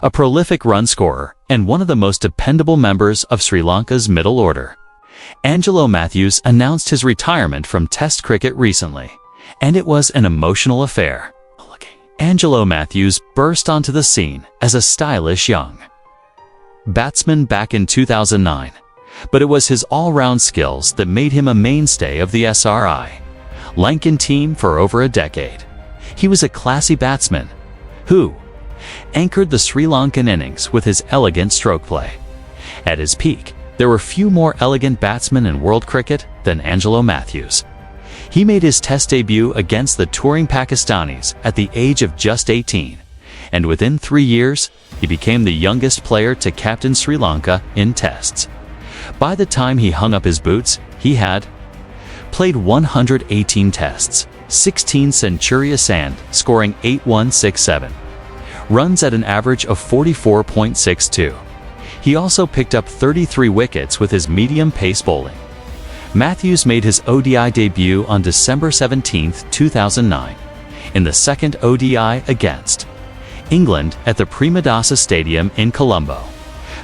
a prolific run scorer, and one of the most dependable members of Sri Lanka's middle order. Angelo Mathews announced his retirement from Test cricket recently, and it was an emotional affair. Angelo Mathews burst onto the scene as a stylish young batsman back in 2009, but it was his all-round skills that made him a mainstay of the Sri Lankan team for over a decade. He was a classy batsman who anchored the Sri Lankan innings with his elegant stroke play. At his peak, there were few more elegant batsmen in world cricket than Angelo Mathews. He made his Test debut against the touring Pakistanis at the age of just 18, and within 3 years, he became the youngest player to captain Sri Lanka in Tests. By the time he hung up his boots, he had played 118 Tests, 16 centuries and scoring 8,167 runs at an average of 44.62. He also picked up 33 wickets with his medium-pace bowling. Mathews made his ODI debut on December 17, 2009, in the second ODI against England at the Premadasa Stadium in Colombo.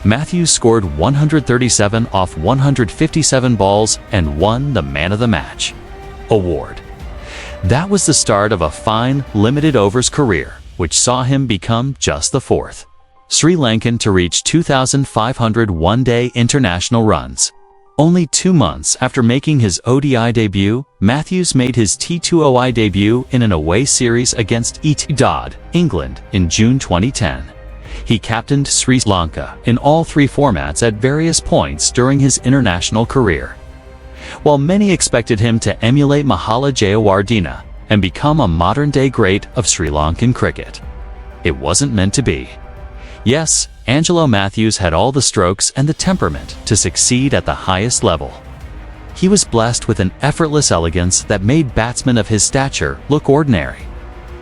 Mathews scored 137 off 157 balls and won the Man of the Match award. That was the start of a fine limited overs career, which saw him become just the fourth Sri Lankan to reach 2,500 one-day international runs. Only 2 months after making his ODI debut, Mathews made his T20I debut in an away series against Etihad, England, in June 2010. He captained Sri Lanka in all 3 formats at various points during his international career. While many expected him to emulate Mahala Jayawardene and become a modern-day great of Sri Lankan cricket, it wasn't meant to be. Yes, Angelo Mathews had all the strokes and the temperament to succeed at the highest level. He was blessed with an effortless elegance that made batsmen of his stature look ordinary.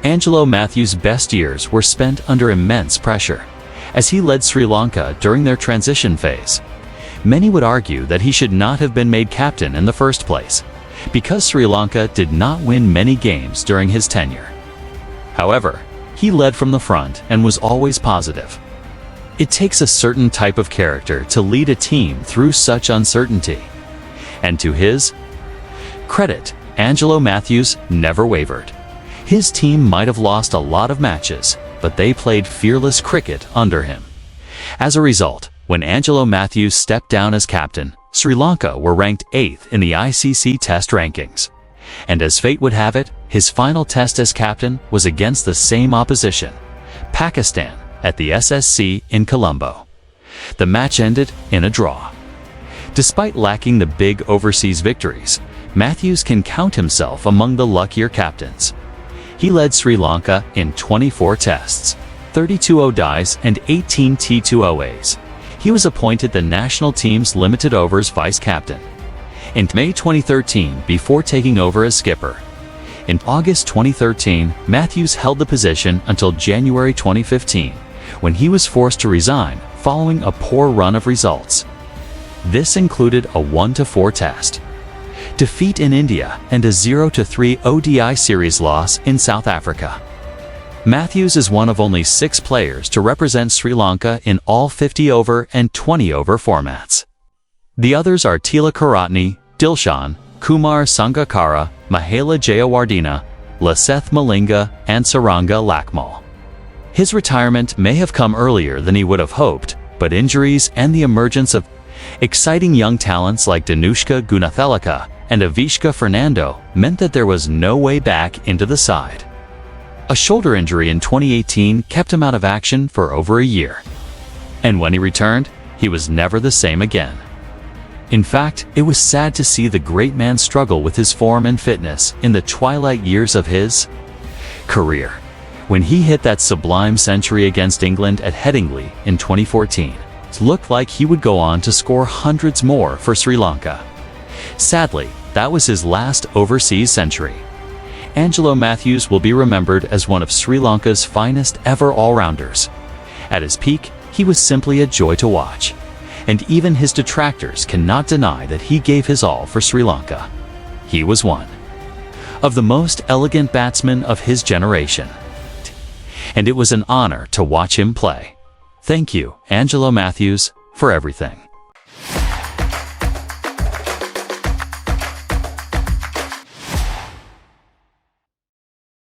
Angelo Mathews' best years were spent under immense pressure, as he led Sri Lanka during their transition phase. Many would argue that he should not have been made captain in the first place, because Sri Lanka did not win many games during his tenure. However, he led from the front and was always positive. It takes a certain type of character to lead a team through such uncertainty. And to his credit, Angelo Mathews never wavered. His team might have lost a lot of matches, but they played fearless cricket under him. As a result, when Angelo Mathews stepped down as captain, Sri Lanka were ranked 8th in the ICC Test rankings. And as fate would have it, his final Test as captain was against the same opposition, Pakistan, at the SSC in Colombo. The match ended in a draw. Despite lacking the big overseas victories, Mathews can count himself among the luckier captains. He led Sri Lanka in 24 Tests, 32 ODIs and 18 T20As. He was appointed the national team's limited overs vice-captain in May 2013 before taking over as skipper. In August 2013, Mathews held the position until January 2015, when he was forced to resign following a poor run of results. This included a 1-4 Test defeat in India and a 0-3 ODI series loss in South Africa. Mathews is one of only 6 players to represent Sri Lanka in all 50-over and 20-over formats. The others are Tila Karatne, Dilshan, Kumar Sangakkara, Mahala Jayawardene, Laseth Malinga, and Saranga Lakmal. His retirement may have come earlier than he would have hoped, but injuries and the emergence of exciting young talents like Danushka Gunathelaka and Avishka Fernando meant that there was no way back into the side. A shoulder injury in 2018 kept him out of action for over a year. And when he returned, he was never the same again. In fact, it was sad to see the great man struggle with his form and fitness in the twilight years of his career. When he hit that sublime century against England at Headingley in 2014, it looked like he would go on to score hundreds more for Sri Lanka. Sadly, that was his last overseas century. Angelo Mathews will be remembered as one of Sri Lanka's finest ever all-rounders. At his peak, he was simply a joy to watch, and even his detractors cannot deny that he gave his all for Sri Lanka. He was one of the most elegant batsmen of his generation, and it was an honor to watch him play. Thank you, Angelo Mathews, for everything.